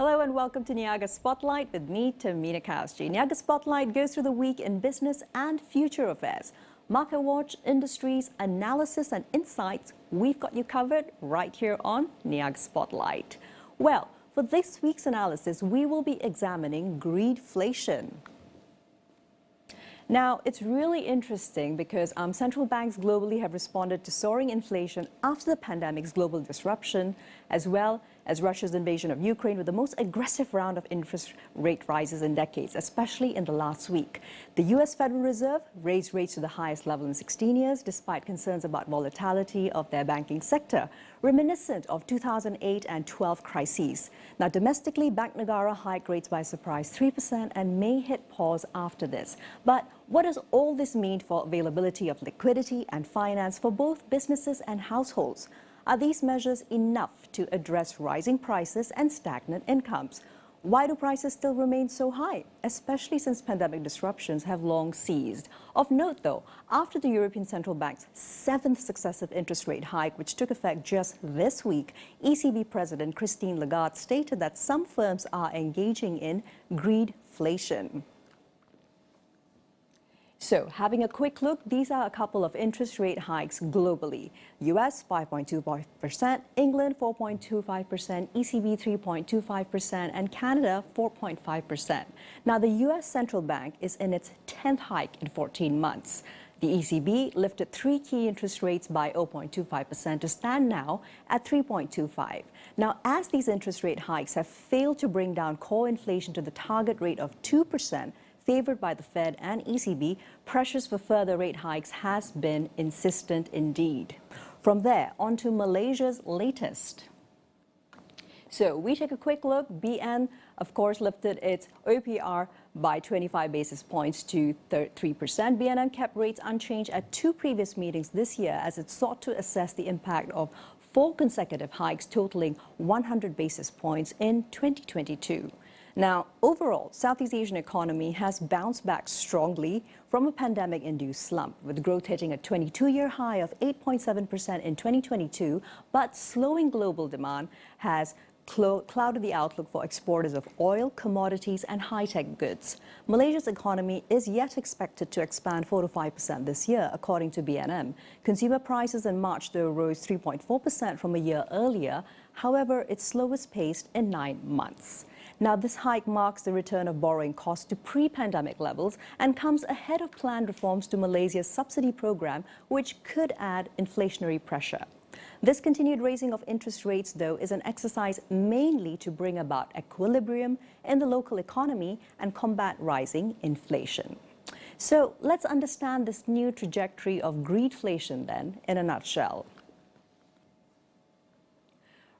Hello and welcome to Niaga Spotlight with me, Tamina Kausji. Niaga Spotlight goes through the week in business and future affairs. Market watch, industries, analysis and insights. We've got you covered right here on Niaga Spotlight. Well, for this week's analysis, we will be examining greedflation. Now, it's really interesting because central banks globally have responded to soaring inflation after the pandemic's global disruption, as well as Russia's invasion of Ukraine with the most aggressive round of interest rate rises in decades, especially in the last week. The U.S. Federal Reserve raised rates to the highest level in 16 years, despite concerns about volatility of their banking sector, reminiscent of 2008 and 12 crises. Now, domestically, Bank Negara hiked rates by a surprise 3% and may hit pause after this. But what does all this mean for availability of liquidity and finance for both businesses and households? Are these measures enough to address rising prices and stagnant incomes? Why do prices still remain so high, especially since pandemic disruptions have long ceased? Of note, though, after the European Central Bank's 7th successive interest rate hike, which took effect just this week, ECB President Christine Lagarde stated that some firms are engaging in greedflation. So, having a quick look, these are a couple of interest rate hikes globally. US 5.25%, England 4.25%, ECB 3.25%, and Canada 4.5%. Now, the US Central Bank is in its 10th hike in 14 months. The ECB lifted 3 key interest rates by 0.25% to stand now at 3.25. Now, as these interest rate hikes have failed to bring down core inflation to the target rate of 2%, favored by the Fed and ECB, pressures for further rate hikes has been insistent indeed. From there, on to Malaysia's latest. So we take a quick look. BN, of course, lifted its OPR by 25 basis points to 3%. BNN kept rates unchanged at 2 previous meetings this year as it sought to assess the impact of 4 consecutive hikes totaling 100 basis points in 2022. Now, overall, Southeast Asian economy has bounced back strongly from a pandemic-induced slump, with growth hitting a 22-year high of 8.7% in 2022, but slowing global demand has clouded the outlook for exporters of oil, commodities and high-tech goods. Malaysia's economy is yet expected to expand 4 to 5% this year, according to BNM. Consumer prices in March, though, rose 3.4% from a year earlier, however, its slowest pace in 9 months. Now, this hike marks the return of borrowing costs to pre-pandemic levels and comes ahead of planned reforms to Malaysia's subsidy program, which could add inflationary pressure. This continued raising of interest rates, though, is an exercise mainly to bring about equilibrium in the local economy and combat rising inflation. So let's understand this new trajectory of greedflation then in a nutshell.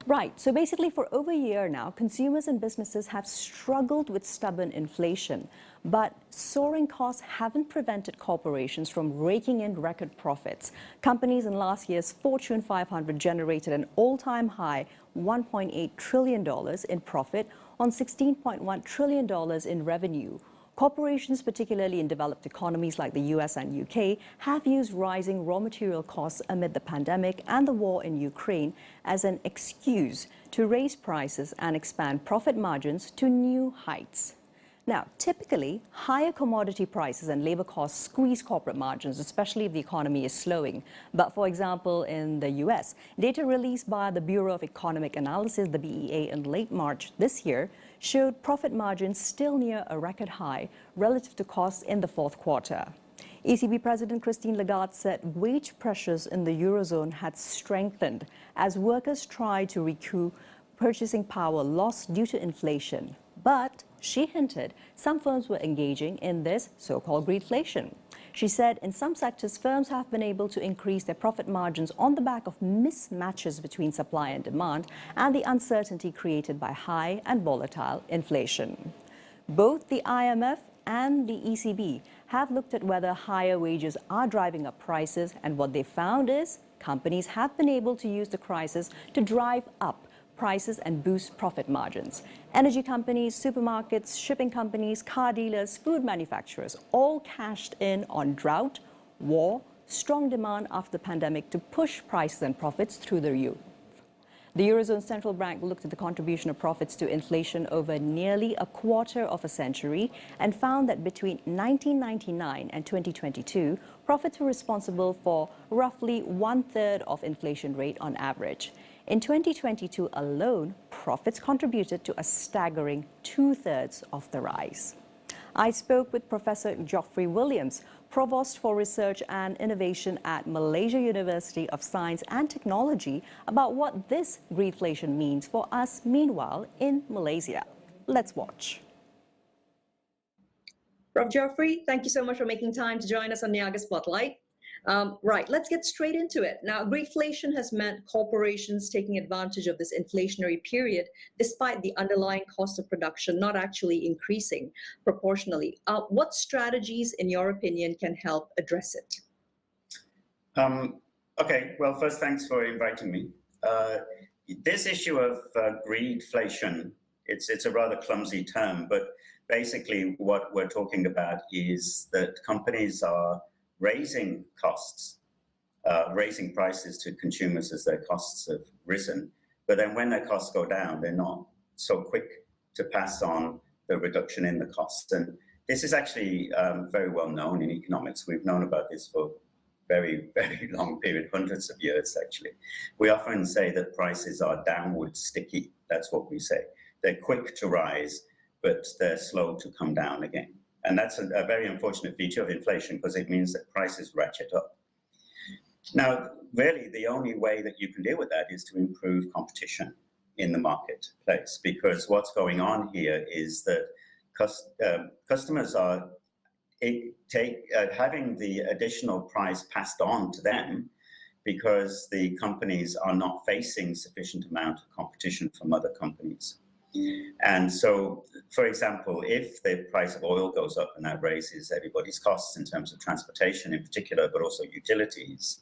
Right, so basically for over a year now, consumers and businesses have struggled with stubborn inflation, but soaring costs haven't prevented corporations from raking in record profits. Companies in last year's Fortune 500 generated an all-time high $1.8 trillion in profit on $16.1 trillion in revenue. Corporations, particularly in developed economies like the US and UK, have used rising raw material costs amid the pandemic and the war in Ukraine as an excuse to raise prices and expand profit margins to new heights. Now, typically, higher commodity prices and labor costs squeeze corporate margins, especially if the economy is slowing. But for example, in the US, data released by the Bureau of Economic Analysis, the BEA, in late March this year showed profit margins still near a record high relative to costs in the 4th quarter. ECB President Christine Lagarde said wage pressures in the Eurozone had strengthened as workers tried to recoup purchasing power lost due to inflation. But she hinted some firms were engaging in this so-called greedflation. She said in some sectors, firms have been able to increase their profit margins on the back of mismatches between supply and demand and the uncertainty created by high and volatile inflation. Both the IMF and the ECB have looked at whether higher wages are driving up prices, and what they found is companies have been able to use the crisis to drive up prices and boost profit margins. Energy companies, supermarkets, shipping companies, car dealers, food manufacturers all cashed in on drought, war, strong demand after the pandemic to push prices and profits through the roof. The Eurozone Central Bank looked at the contribution of profits to inflation over nearly a quarter of a century and found that between 1999 and 2022, profits were responsible for roughly one-third of inflation rate on average. In 2022 alone, profits contributed to a staggering two-thirds of the rise. I spoke with Professor Geoffrey Williams, Provost for Research and Innovation at Malaysia University of Science and Technology, about what this greedflation means for us, meanwhile, in Malaysia. Let's watch. Prof. Geoffrey, thank you so much for making time to join us on Niaga Spotlight. Right, let's get straight into it. Now, greedflation has meant corporations taking advantage of this inflationary period, despite the underlying cost of production not actually increasing proportionally. What strategies, in your opinion, can help address it? Okay, well, first, thanks for inviting me. This issue of greedflation, it's a rather clumsy term, but basically what we're talking about is that companies are raising costs, raising prices to consumers as their costs have risen. But then when their costs go down, they're not so quick to pass on the reduction in the costs. And this is actually very well known in economics. We've known about this for very, very long period, hundreds of years, actually. We often say that prices are downward sticky. That's what we say. They're quick to rise, but they're slow to come down again. And that's a very unfortunate feature of inflation because it means that prices ratchet up. Now, really, the only way that you can deal with that is to improve competition in the marketplace, because what's going on here is that customers are having the additional price passed on to them because the companies are not facing sufficient amount of competition from other companies. And so, for example, if the price of oil goes up and that raises everybody's costs in terms of transportation in particular, but also utilities,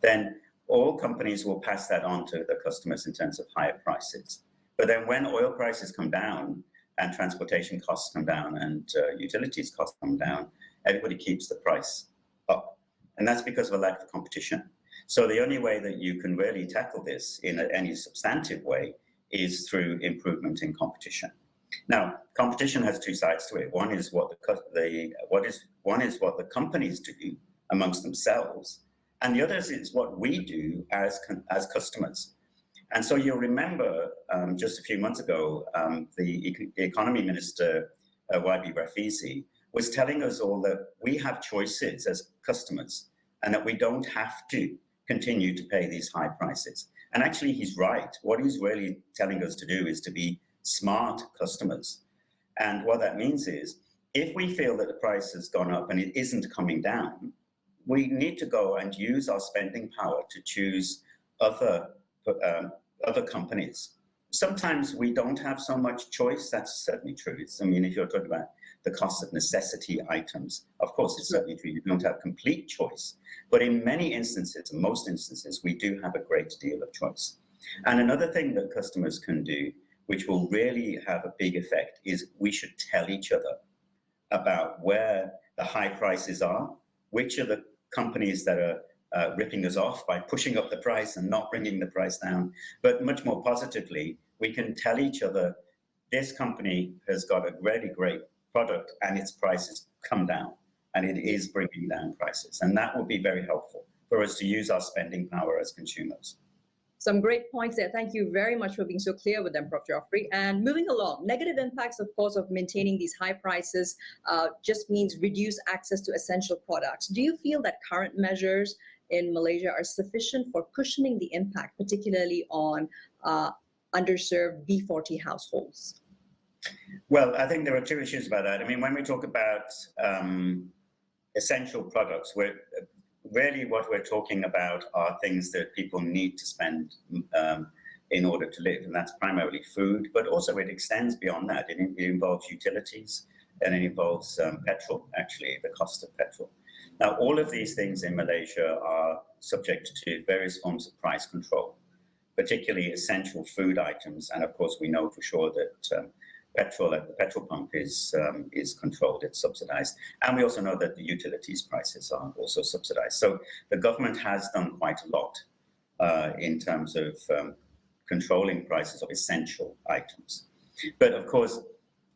then all companies will pass that on to the customers in terms of higher prices. But then when oil prices come down and transportation costs come down and utilities costs come down, everybody keeps the price up. And that's because of a lack of competition. So the only way that you can really tackle this in any substantive way is through improvement in competition. Now, competition has two sides to it. One is what the companies do amongst themselves, and the other is what we do as customers. And so you'll remember just a few months ago, the economy minister, YB Rafizi, was telling us all that we have choices as customers and that we don't have to continue to pay these high prices. And actually, he's right. What he's really telling us to do is to be smart customers. And what that means is, if we feel that the price has gone up and it isn't coming down, we need to go and use our spending power to choose other companies. Sometimes we don't have so much choice. That's certainly true. I mean, if you're talking about the cost of necessity items, of course, it's certainly true. You don't have complete choice. But in many instances, in most instances, we do have a great deal of choice. And another thing that customers can do, which will really have a big effect, is we should tell each other about where the high prices are, which are the companies that are ripping us off by pushing up the price and not bringing the price down. But much more positively, we can tell each other, this company has got a really great product and its prices come down, and it is bringing down prices. And that will be very helpful for us to use our spending power as consumers. Some great points there. Thank you very much for being so clear with them, Prof. Geoffrey. And moving along, negative impacts, of course, of maintaining these high prices just means reduced access to essential products. Do you feel that current measures in Malaysia are sufficient for cushioning the impact, particularly on underserved B40 households? Well, I think there are two issues about that. I mean, when we talk about essential products, really what we're talking about are things that people need to spend in order to live, and that's primarily food, but also it extends beyond that. It involves utilities, and it involves petrol, actually, the cost of petrol. Now, all of these things in Malaysia are subject to various forms of price control, particularly essential food items, and of course we know for sure that petrol at the petrol pump is controlled, it's subsidized. And we also know that the utilities prices are also subsidized. So the government has done quite a lot in terms of controlling prices of essential items. But of course,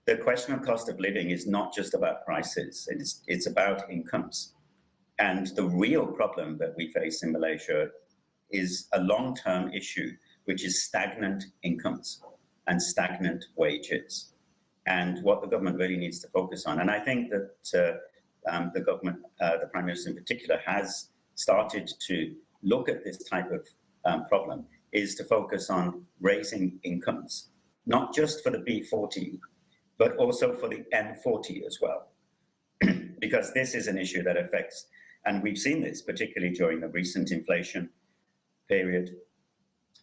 the question of cost of living is not just about prices, it's about incomes. And the real problem that we face in Malaysia is a long-term issue, which is stagnant incomes and stagnant wages, and what the government really needs to focus on. And I think that the government, the Prime Minister in particular, has started to look at this type of problem, is to focus on raising incomes, not just for the B40, but also for the M40 as well, because this is an issue that affects, and we've seen this particularly during the recent inflation period.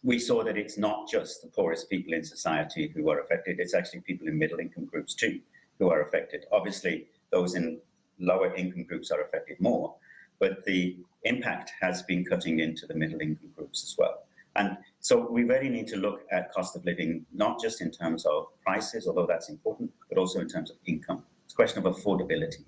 We saw that it's not just the poorest people in society who are affected, it's actually people in middle income groups too who are affected. Obviously, those in lower income groups are affected more, but the impact has been cutting into the middle income groups as well. And so we really need to look at cost of living, not just in terms of prices, although that's important, but also in terms of income. It's a question of affordability.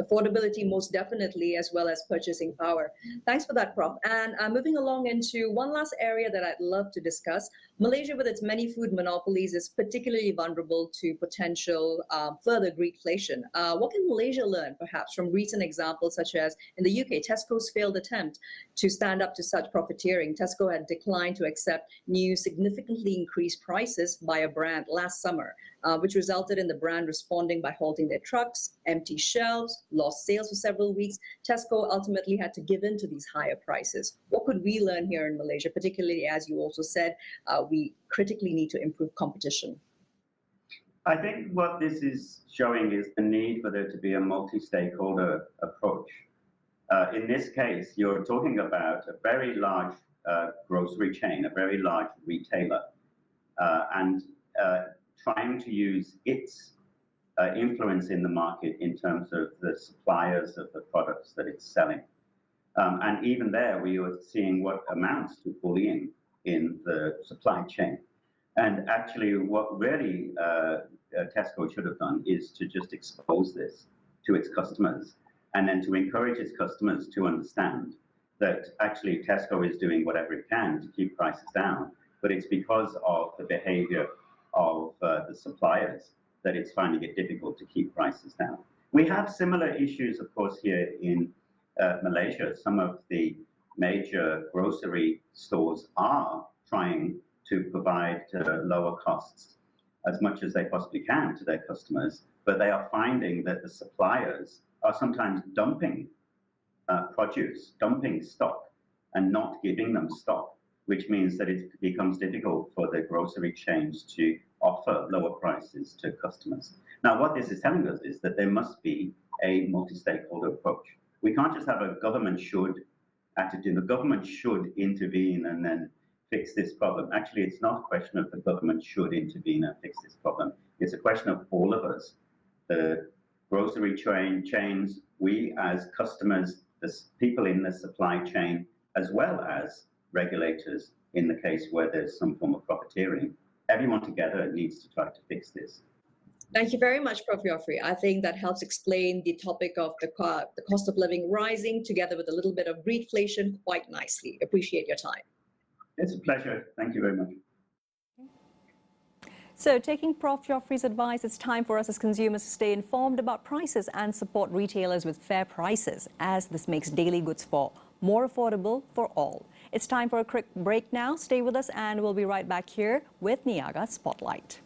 Affordability, most definitely, as well as purchasing power. Thanks for that, Prof. And moving along into one last area that I'd love to discuss. Malaysia, with its many food monopolies, is particularly vulnerable to potential further greedflation. What can Malaysia learn, perhaps, from recent examples such as in the UK, Tesco's failed attempt to stand up to such profiteering? Tesco had declined to accept new significantly increased prices by a brand last summer, which resulted in the brand responding by halting their trucks, empty shelves, lost sales for several weeks. Tesco ultimately had to give in to these higher prices. What could we learn here in Malaysia, particularly, as you also said, we critically need to improve competition? I think what this is showing is the need for there to be a multi-stakeholder approach. In this case, you're talking about a very large grocery chain, a very large retailer, and trying to use its influence in the market in terms of the suppliers of the products that it's selling. And even there, we are seeing what amounts to bullying in the supply chain. And actually, what really Tesco should have done is to just expose this to its customers, and then to encourage its customers to understand that actually Tesco is doing whatever it can to keep prices down, but it's because of the behavior of the suppliers that it's finding it difficult to keep prices down. We have similar issues, of course, here in Malaysia. Some of the major grocery stores are trying to provide lower costs as much as they possibly can to their customers, but they are finding that the suppliers are sometimes dumping produce, dumping stock, and not giving them stock, which means that it becomes difficult for the grocery chains to offer lower prices to customers. Now, what this is telling us is that there must be a multi-stakeholder approach. We can't just have a government should attitude. The government should intervene and then fix this problem. Actually, it's not a question of the government should intervene and fix this problem. It's a question of all of us, the grocery chains, we as customers, the people in the supply chain, as well as regulators in the case where there's some form of profiteering. Everyone together needs to try to fix this. Thank you very much, Prof. Yofri. I think that helps explain the topic of the cost of living rising together with a little bit of greedflation quite nicely. Appreciate your time. It's a pleasure. Thank you very much. So, taking Prof. Joffrey's advice, it's time for us as consumers to stay informed about prices and support retailers with fair prices, as this makes daily goods more affordable for all. It's time for a quick break now. Stay with us and we'll be right back here with Niaga Spotlight.